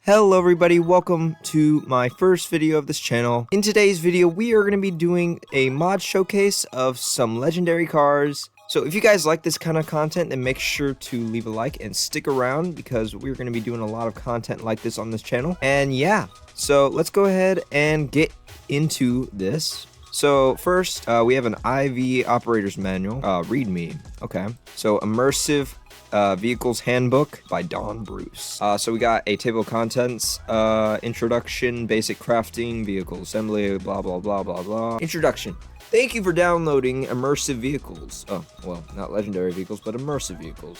Hello everybody, welcome to my first video of this channel. In today's video, we are going to be doing a mod showcase of some legendary cars. So if you guys like this kind of content, then make sure to leave a like and stick around because we're going to be doing a lot of content like this on this channel. And yeah, so let's go ahead and get into this. So first, we have an IV operator's manual, readme. Okay, so immersive Vehicles Handbook by Don Bruce. So we got a table of contents, introduction, basic crafting, vehicle assembly, blah, blah, blah, blah, blah. Introduction. Thank you for downloading immersive vehicles. Oh, well, not legendary vehicles, but immersive vehicles.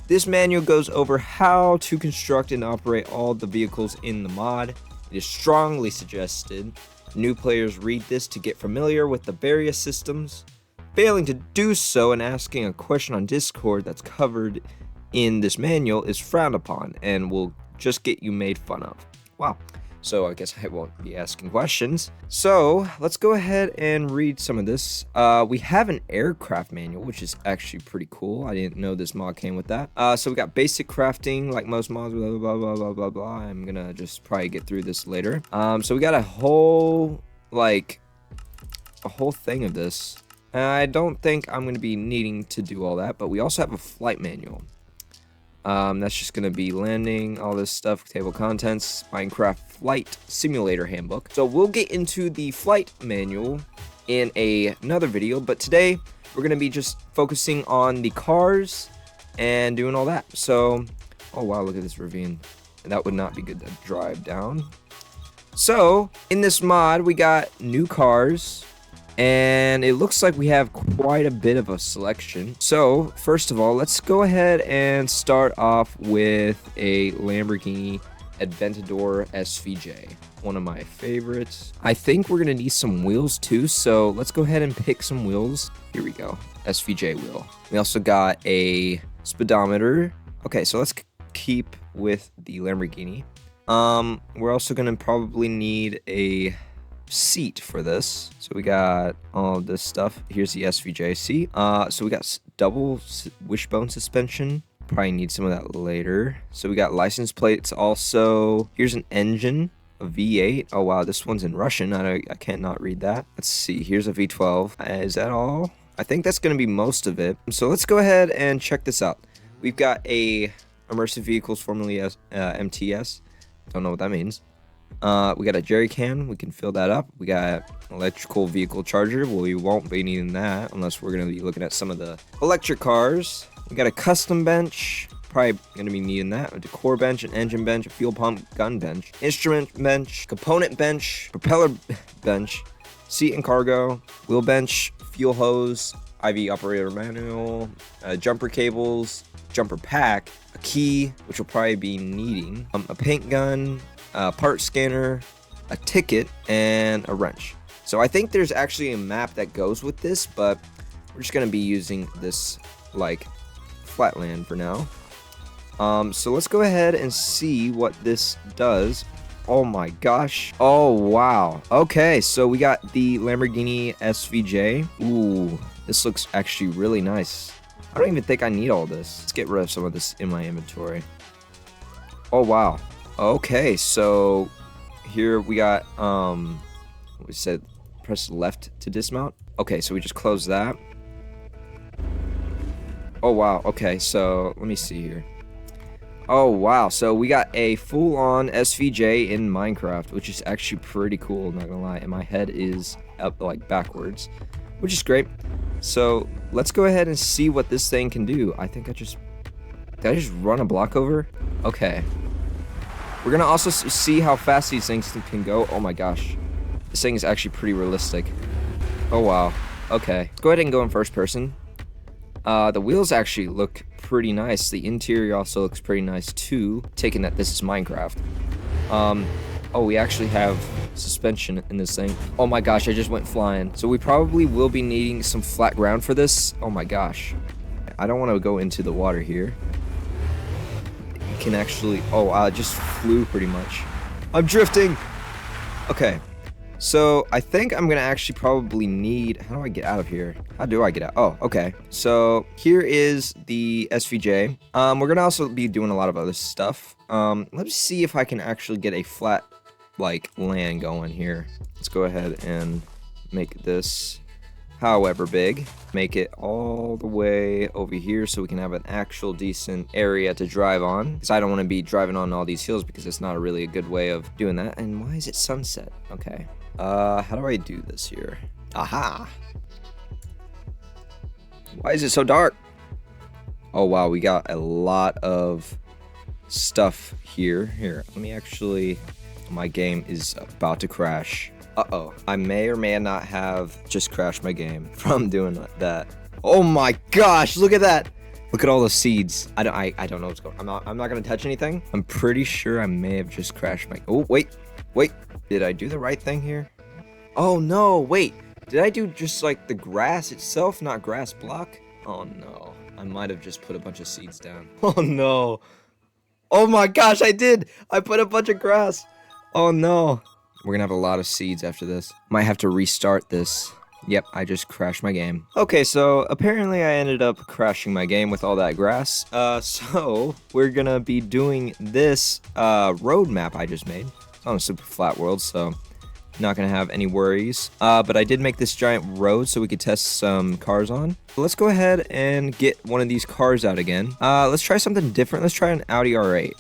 This manual goes over how to construct and operate all the vehicles in the mod. It is strongly suggested new players read this to get familiar with the various systems. Failing to do so and asking a question on Discord that's covered in this manual is frowned upon and will just get you made fun of. Wow. So I guess I won't be asking questions. So let's go ahead and read some of this. We have an aircraft manual, which is actually pretty cool. I didn't know this mod came with that. So we got basic crafting, like most mods, blah, blah, blah, blah, blah, blah. I'm gonna just probably get through this later. So we got a whole thing of this. I don't think I'm going to be needing to do all that, but we also have a flight manual. That's just going to be landing, all this stuff, table contents, Minecraft Flight Simulator Handbook. So we'll get into the flight manual in another video, but today we're going to be just focusing on the cars and doing all that. So, oh wow, look at this ravine. That would not be good to drive down. So, in this mod, we got new cars. And it looks like we have quite a bit of a selection. So, first of all, let's go ahead and start off with a Lamborghini Aventador SVJ. One of my favorites. I think we're going to need some wheels too, so let's go ahead and pick some wheels. Here we go. SVJ wheel. We also got a speedometer. Okay, so let's keep with the Lamborghini. We're also going to probably need a seat for this. So we got all of this stuff. Here's the SVJ seat. So we got double wishbone suspension. Probably need some of that later. So we got license plates also. Here's an engine, a V8. Oh wow, this one's in Russian. I cannot read that. Let's see. Here's a V12. Is that all? I think that's going to be most of it. So let's go ahead and check this out. We've got a immersive vehicles, formerly as MTS. Don't know what that means. We got a jerry can, we can fill that up. We got electrical vehicle charger. Well, we won't be needing that unless we're going to be looking at some of the electric cars. We got a custom bench, probably going to be needing that. A decor bench, an engine bench, a fuel pump, gun bench, instrument bench, component bench, propeller bench, seat and cargo, wheel bench, fuel hose, IV operator manual, jumper cables, jumper pack, a key, which we'll probably be needing, a paint gun, part scanner, a ticket, and a wrench. So I think there's actually a map that goes with this, but we're just going to be using this like flatland for now. So let's go ahead and see what this does. Oh my gosh. Oh wow. Okay, so we got the Lamborghini SVJ. Ooh, this looks actually really nice. I don't even think I need all this. Let's get rid of some of this in my inventory. Oh wow. Okay, so here we got, we said press left to dismount. Okay, so we just close that. Oh, wow. Okay, so let me see here. Oh, wow. So we got a full-on SVJ in Minecraft, which is actually pretty cool, not gonna lie. And my head is up, like, backwards, which is great. So let's go ahead and see what this thing can do. I think did I just run a block over? Okay. We're going to also see how fast these things can go. Oh my gosh. This thing is actually pretty realistic. Oh wow. Okay. Let's go ahead and go in first person. The wheels actually look pretty nice. The interior also looks pretty nice too, taking that this is Minecraft. Oh, we actually have suspension in this thing. Oh my gosh, I just went flying. So we probably will be needing some flat ground for this. Oh my gosh. I don't want to go into the water here. Can actually, oh, I just flew pretty much. I'm drifting. Okay, So I think I'm gonna actually probably need, how do I get out of here? How do I get out? Oh, okay. So here is the SVJ. We're gonna also be doing a lot of other stuff. Let's see if I can actually get a flat, like, land going here. Let's go ahead and make this however big. Make it all the way over here so we can have an actual decent area to drive on. Because I don't want to be driving on all these hills because it's not really a good way of doing that. And why is it sunset? Okay. How do I do this here? Aha! Why is it so dark? Oh wow, we got a lot of stuff here. Here, let me actually... My game is about to crash. Uh-oh. I may or may not have just crashed my game from doing that. Oh my gosh, look at that! Look at all the seeds. I don't know what's going on. I'm not gonna touch anything. I'm pretty sure I may have just crashed my... Oh, wait. Did I do the right thing here? Oh no, wait. Did I do just like the grass itself, not grass block? Oh no. I might have just put a bunch of seeds down. Oh no. Oh my gosh, I did! I put a bunch of grass. Oh no. We're gonna have a lot of seeds after this. Might have to restart this. Yep, I just crashed my game. Okay, so apparently I ended up crashing my game with all that grass. So we're gonna be doing this road map I just made. It's on a super flat world, so not gonna have any worries. But I did make this giant road so we could test some cars on. Let's go ahead and get one of these cars out again. Let's try something different. Let's try an Audi R8.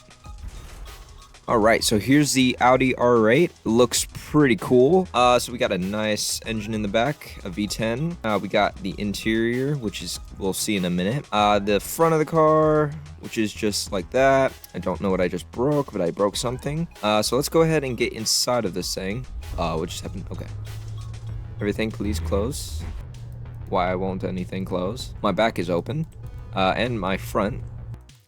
Alright, so here's the Audi R8. Looks pretty cool. So we got a nice engine in the back, a V10. We got the interior, which is, we'll see in a minute. The front of the car, which is just like that. I don't know what I just broke, but I broke something. So let's go ahead and get inside of this thing. What just happened? Okay. Everything please close. Why won't anything close? My back is open. And my front.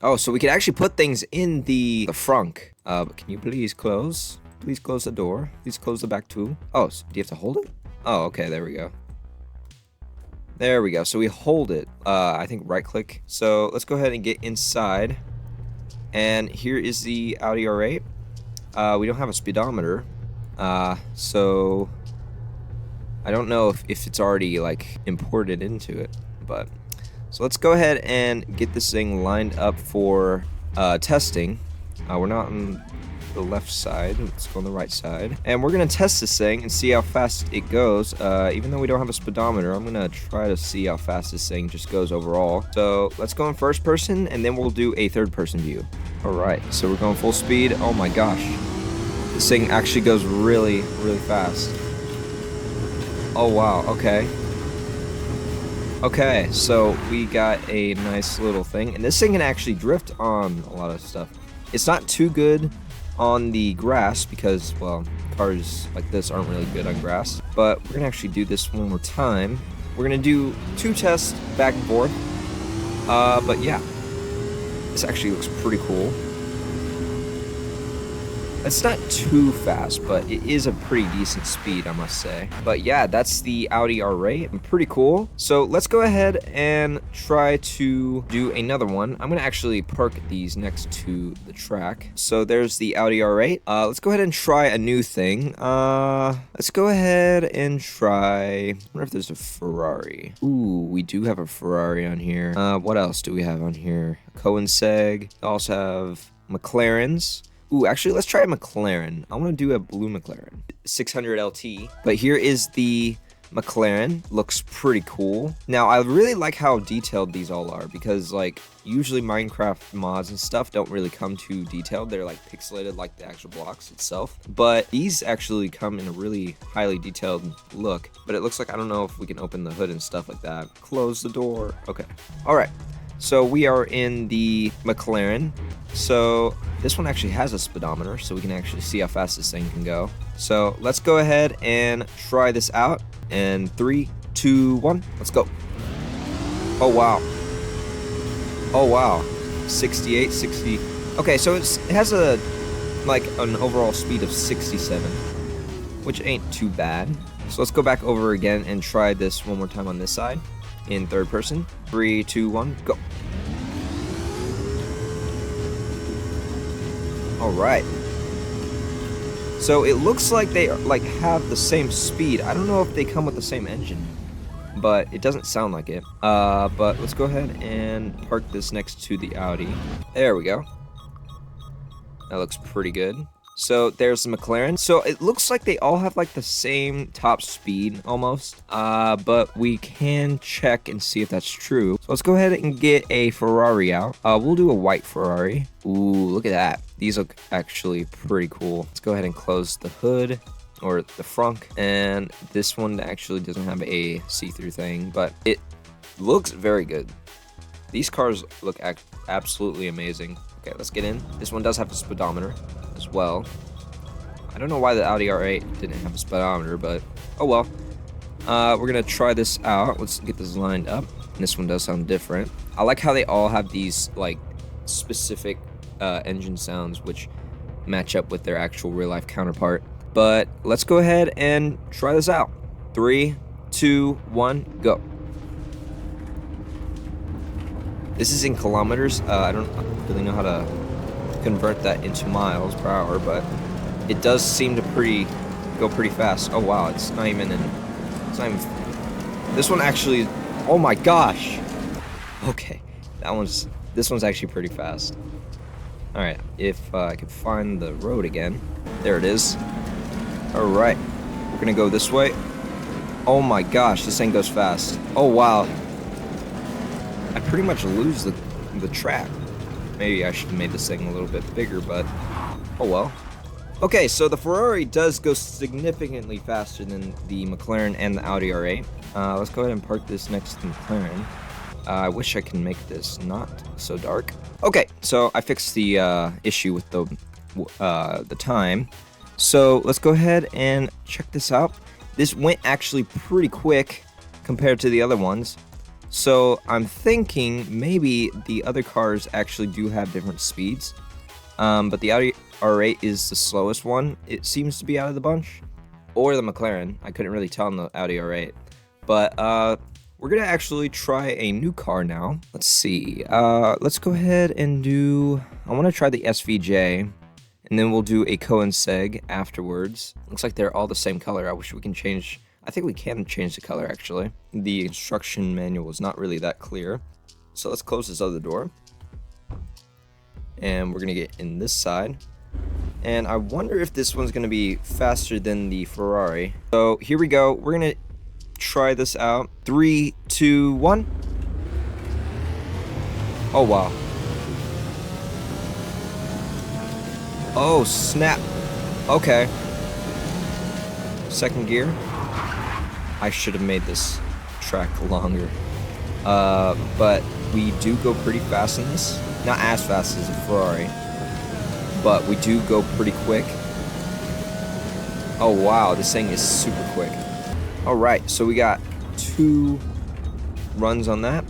Oh, so we can actually put things in the frunk. But can you please close? Please close the door. Please close the back too. Oh, so do you have to hold it? Oh, okay, there we go. There we go. So we hold it. I think right click. So let's go ahead and get inside. And here is the Audi R8. We don't have a speedometer. So I don't know if it's already like imported into it, but so let's go ahead and get this thing lined up for testing. We're not on the left side, let's go on the right side. And we're gonna test this thing and see how fast it goes. Even though we don't have a speedometer, I'm gonna try to see how fast this thing just goes overall. So let's go in first person and then we'll do a third person view. Alright, so we're going full speed. Oh my gosh. This thing actually goes really, really fast. Oh wow, okay. Okay, so we got a nice little thing, and this thing can actually drift on a lot of stuff. It's not too good on the grass because, well, cars like this aren't really good on grass, but we're gonna actually do this one more time. We're gonna do 2 tests back and forth, but yeah, this actually looks pretty cool. It's not too fast, but it is a pretty decent speed, I must say. But yeah, that's the Audi R8. Pretty cool. So let's go ahead and try to do another one. I'm gonna actually park these next to the track. So there's the Audi R8. Let's go ahead and try a new thing. Let's go ahead and try, I wonder if there's a Ferrari. Ooh, we do have a Ferrari on here. What else do we have on here? Koenigsegg. We also have McLarens. Ooh, actually, let's try a McLaren. I want to do a blue McLaren. 600 LT. But here is the McLaren. Looks pretty cool. Now, I really like how detailed these all are because, like, usually Minecraft mods and stuff don't really come too detailed. They're, like, pixelated like the actual blocks itself. But these actually come in a really highly detailed look. But it looks like, I don't know if we can open the hood and stuff like that. Close the door. Okay. All right. So we are in the McLaren. So this one actually has a speedometer, so we can actually see how fast this thing can go. So let's go ahead and try this out. And 3, 2, 1, let's go. Oh wow. Oh wow. 68, 60. Okay, so it has a like an overall speed of 67, which ain't too bad. So let's go back over again and try this one more time on this side. In third person. 3, 2, 1, go. Alright. So it looks like they like have the same speed. I don't know if they come with the same engine, but it doesn't sound like it. But let's go ahead and park this next to the Audi. There we go. That looks pretty good. So there's the McLaren. So it looks like they all have like the same top speed almost. But we can check and see if that's true. So let's go ahead and get a Ferrari out. We'll do a white Ferrari. Ooh, look at that. These look actually pretty cool. Let's go ahead and close the hood or the frunk. And this one actually doesn't have a see-through thing, but it looks very good. These cars look absolutely amazing. Okay, let's get in. This one does have a speedometer as well. I don't know why the Audi R8 didn't have a speedometer, but oh well. We're gonna try this out. Let's get this lined up. And this one does sound different. I like how they all have these like specific engine sounds which match up with their actual real-life counterpart. But let's go ahead and try this out. 3, 2, 1, go. This is in kilometers. I don't really know how to convert that into miles per hour, but it does seem to go pretty fast. Oh wow, it's not even. This one actually. Oh my gosh. Okay, this one's actually pretty fast. All right, if I can find the road again, there it is. All right, we're gonna go this way. Oh my gosh, this thing goes fast. Oh wow. I pretty much lose the track. Maybe I should have made this thing a little bit bigger, but oh well. Okay, so the Ferrari does go significantly faster than the McLaren and the Audi R8. Let's go ahead and park this next to the McLaren. I wish I can make this not so dark. Okay, so I fixed the issue with the time. So let's go ahead and check this out. This went actually pretty quick compared to the other ones. So I'm thinking maybe the other cars actually do have different speeds. But the Audi R8 is the slowest one, it seems to be, out of the bunch. Or the McLaren. I couldn't really tell on the Audi R8. But we're going to actually try a new car now. Let's see. Let's go ahead and I want to try the SVJ. And then we'll do a Koenigsegg afterwards. Looks like they're all the same color. I wish we can change. I think we can change the color, actually. The instruction manual is not really that clear. So let's close this other door. And we're going to get in this side. And I wonder if this one's going to be faster than the Ferrari. So here we go. We're going to try this out. 3, 2, 1. Oh, wow. Oh, snap. Okay. Second gear. I should have made this track longer. But we do go pretty fast in this. Not as fast as a Ferrari, but we do go pretty quick. Oh wow, this thing is super quick. All right, so we got 2 runs on that.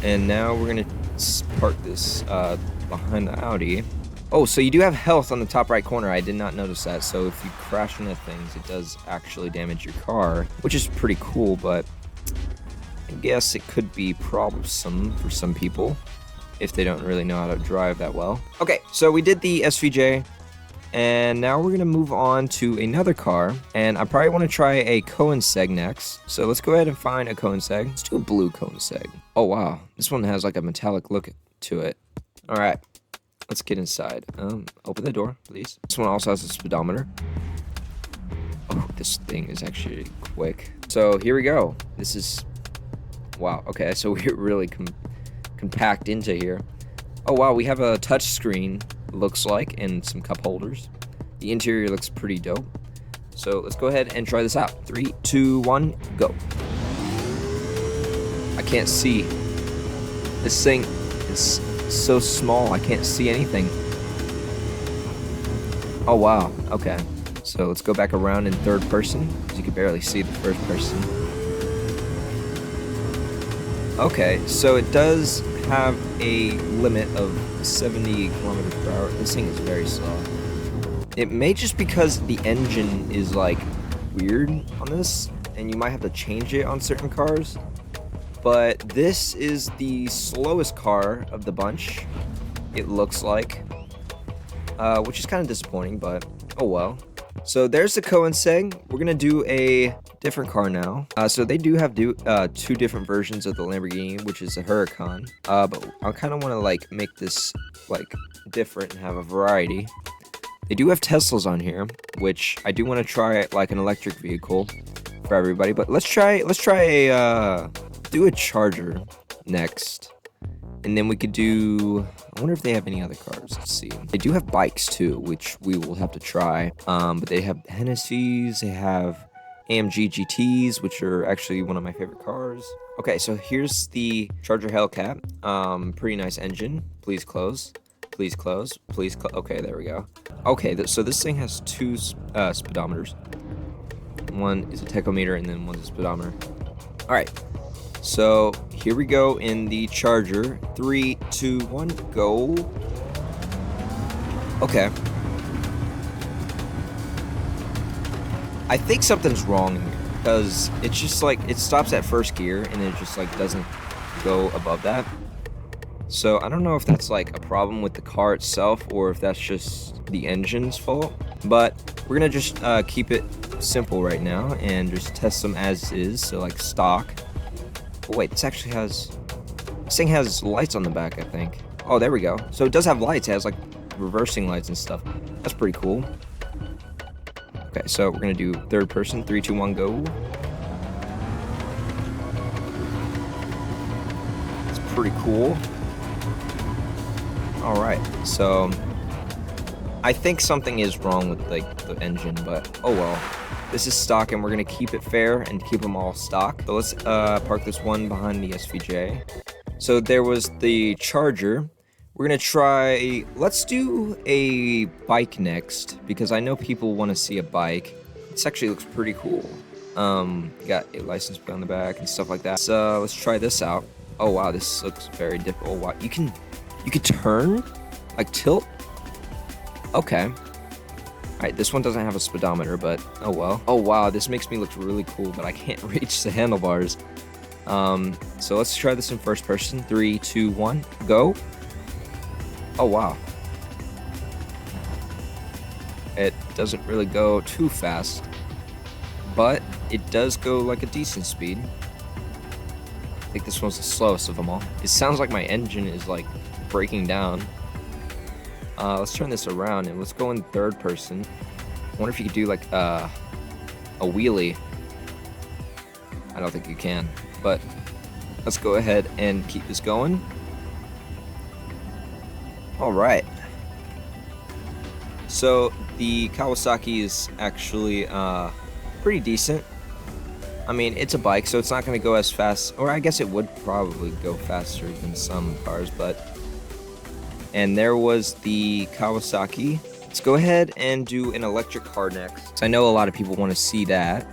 And now we're gonna park this behind the Audi. Oh, so you do have health on the top right corner. I did not notice that. So if you crash into things, it does actually damage your car, which is pretty cool, but I guess it could be troublesome for some people if they don't really know how to drive that well. Okay, so we did the SVJ, and now we're gonna move on to another car, and I probably want to try a Koenigsegg next. So let's go ahead and find a Koenigsegg. Let's do a blue Koenigsegg. Oh wow, this one has like a metallic look to it. All right. Let's get inside. Open the door, please. This one also has a speedometer. Oh, this thing is actually quick. So here we go. This is... Wow, okay, so we're really compact into here. Oh wow, we have a touch screen, looks like, and some cup holders. The interior looks pretty dope. So let's go ahead and try this out. 3, 2, 1, go. I can't see. This thing is so small, I can't see anything. Oh wow, okay. So let's go back around in third person, because you can barely see the first person. Okay, so it does have a limit of 70 kilometers per hour. This thing is very slow. It may just because the engine is like weird on this, and you might have to change it on certain cars. But this is the slowest car of the bunch, it looks like. which is kind of disappointing, but oh well. So there's the Koenigsegg. We're gonna do a different car now. So they do have two different versions of the Lamborghini, which is a Huracan. But I kind of want to like make this like different and have a variety. They do have Teslas on here, which I do want to try like an electric vehicle for everybody. But let's try a do a Charger next. And then we could do, I wonder if they have any other cars. Let's see. They do have bikes too, which we will have to try. But they have Hennessy's, they have AMG GTs, which are actually one of my favorite cars. Okay, so here's the Charger Hellcat. Pretty nice engine. Please close. Please close. Please close. Okay, there we go. Okay, so this thing has two speedometers. One is a tachometer and then one's a speedometer. All right. So here we go in the Charger. 3, 2, 1, go. Okay. I think something's wrong in here because it's just like it stops at first gear and it just like doesn't go above that. So I don't know if that's like a problem with the car itself or if that's just the engine's fault. But we're gonna just keep it simple right now and just test them as is. So like stock. Oh, wait, this thing has lights on the back, I think. Oh, there we go. So it does have lights. It has like reversing lights and stuff. That's pretty cool. Okay, so we're gonna do third person. 3, 2, 1, go. It's pretty cool. All right, so I think something is wrong with like the engine, but oh well. This is stock, and we're gonna keep it fair and keep them all stock. So let's park this one behind the SVJ. So there was the Charger. We're gonna try, let's do a bike next, because I know people wanna see a bike. This actually looks pretty cool. Got a license plate on the back and stuff like that. So let's try this out. Oh wow, this looks very difficult. Oh wow, you can turn, like tilt. Okay. Alright, this one doesn't have a speedometer, but oh well. Oh wow, this makes me look really cool, but I can't reach the handlebars. So let's try this in first person. 3, 2, 1, go. Oh wow. It doesn't really go too fast, but it does go like a decent speed. I think this one's the slowest of them all. It sounds like my engine is like breaking down. Let's turn this around and let's go in third person. I wonder if you could do like a wheelie. I don't think you can, but let's go ahead and keep this going. All right. So the Kawasaki is actually pretty decent. I mean, it's a bike, so it's not going to go as fast, or I guess it would probably go faster than some cars, but... And there was the Kawasaki. Let's go ahead and do an electric car next. I know a lot of people want to see that.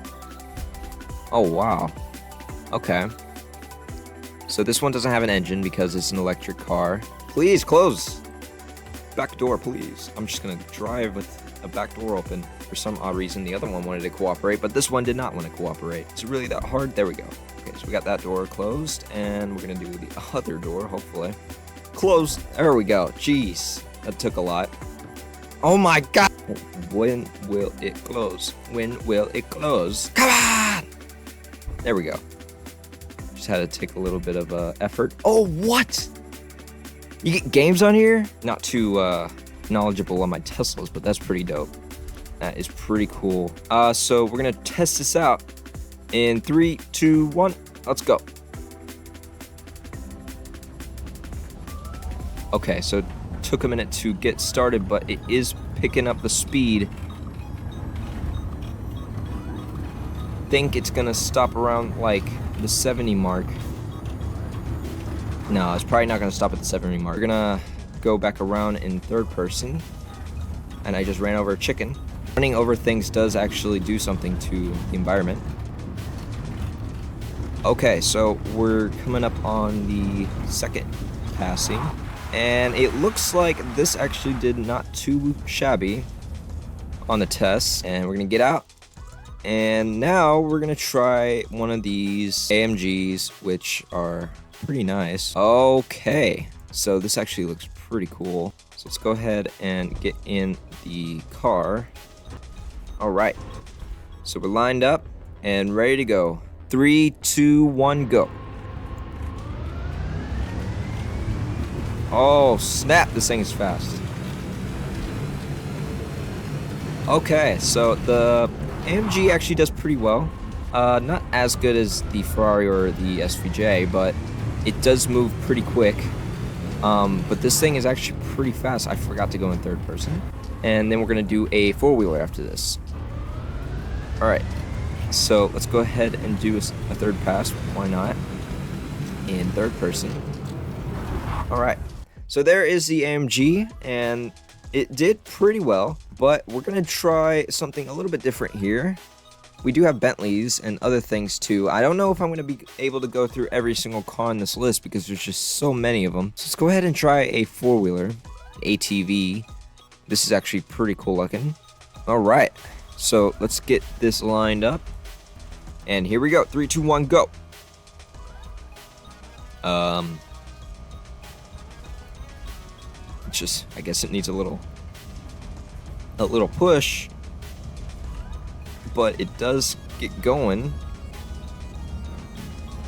Oh, wow. Okay. So this one doesn't have an engine because it's an electric car. Please, close. Back door, please. I'm just going to drive with a back door open. For some odd reason, the other one wanted to cooperate, but this one did not want to cooperate. Is it really that hard? There we go. Okay, so we got that door closed, and we're going to do the other door, hopefully. Close. There we go. Jeez, that took a lot. Oh my god. When will it close? When will it close? Come on. There we go. Just had to take a little bit of effort. Oh, what? You get games on here? Not too knowledgeable on my Teslas, but that's pretty dope. That is pretty cool. So we're gonna test this out in 3, 2, 1. Let's go. Okay, so it took a minute to get started, but it is picking up the speed. Think it's gonna stop around like the 70 mark. No, it's probably not gonna stop at the 70 mark. We're gonna go back around in third person. And I just ran over a chicken. Running over things does actually do something to the environment. Okay, so we're coming up on the second passing. And it looks like this actually did not too shabby on the test. And we're gonna get out. And now we're gonna try one of these AMGs, which are pretty nice. Okay, so this actually looks pretty cool. So let's go ahead and get in the car. All right. So we're lined up and ready to go. 3, 2, 1, go. Oh, snap. This thing is fast. Okay, so the AMG actually does pretty well. Not as good as the Ferrari or the SVJ, but it does move pretty quick. But this thing is actually pretty fast. I forgot to go in third person. And then we're going to do a four-wheeler after this. Alright, so let's go ahead and do a third pass. Why not? In third person. Alright, so there is the AMG, and it did pretty well. But we're going to try something a little bit different here. We do have Bentleys and other things too. I don't know if I'm going to be able to go through every single car on this list because there's just so many of them. So let's go ahead and try a four-wheeler, ATV. This is actually pretty cool looking. Alright, so let's get this lined up. And here we go. 3, 2, 1, go. It's just, I guess it needs a little push, but it does get going.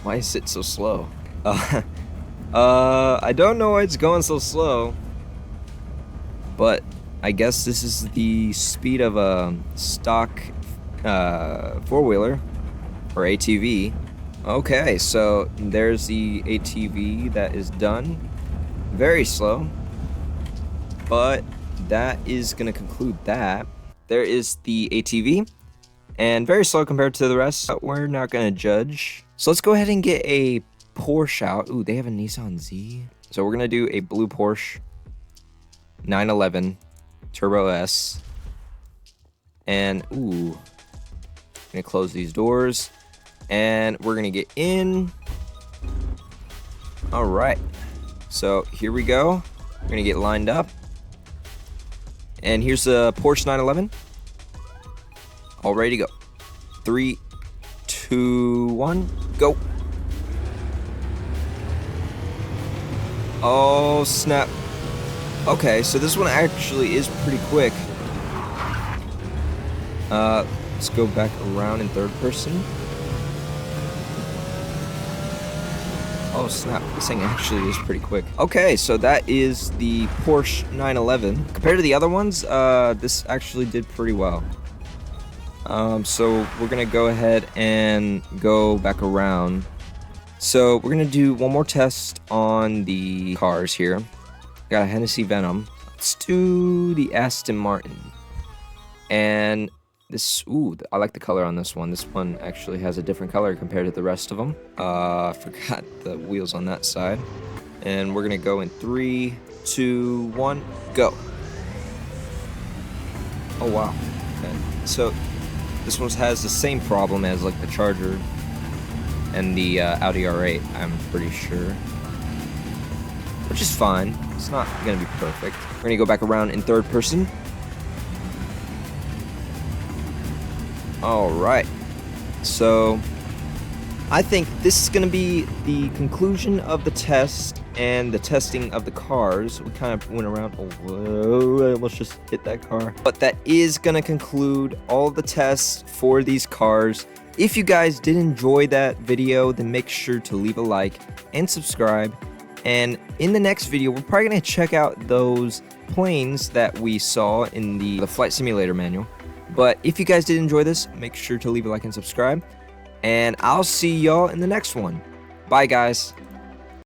Why is it so slow? I don't know why it's going so slow, but I guess this is the speed of a stock four-wheeler or ATV. Okay, so there's the ATV that is done. Very slow, but that is going to conclude that. There is the ATV, and very slow compared to the rest. We're not going to judge. So let's go ahead and get a Porsche out. Ooh, they have a Nissan Z. So we're going to do a blue Porsche 911 Turbo S. And, ooh, I'm going to close these doors, and we're going to get in. All right. So here we go. We're going to get lined up. And here's the Porsche 911. All ready to go. 3, 2, 1, go. Oh, snap. Okay, so this one actually is pretty quick. Let's go back around in third person. Oh snap, this thing actually is pretty quick. Okay, so that is the Porsche 911. Compared to the other ones, this actually did pretty well. So we're gonna go ahead and go back around. So we're gonna do one more test on the cars here. Got a Hennessy Venom. Let's do the Aston Martin. And this, ooh, I like the color on this one. This one actually has a different color compared to the rest of them. Forgot the wheels on that side. And we're gonna go in 3, 2, 1, go. Oh wow. Okay. So this one has the same problem as like the Charger and the Audi R8, I'm pretty sure. Which is fine. It's not gonna be perfect. We're gonna go back around in third person. Alright, so I think this is going to be the conclusion of the test and the testing of the cars. We kind of went around, oh whoa, I almost just hit that car. But that is going to conclude all the tests for these cars. If you guys did enjoy that video, then make sure to leave a like and subscribe. And in the next video, we're probably going to check out those planes that we saw in the flight simulator manual. But if you guys did enjoy this, make sure to leave a like and subscribe. And I'll see y'all in the next one. Bye, guys.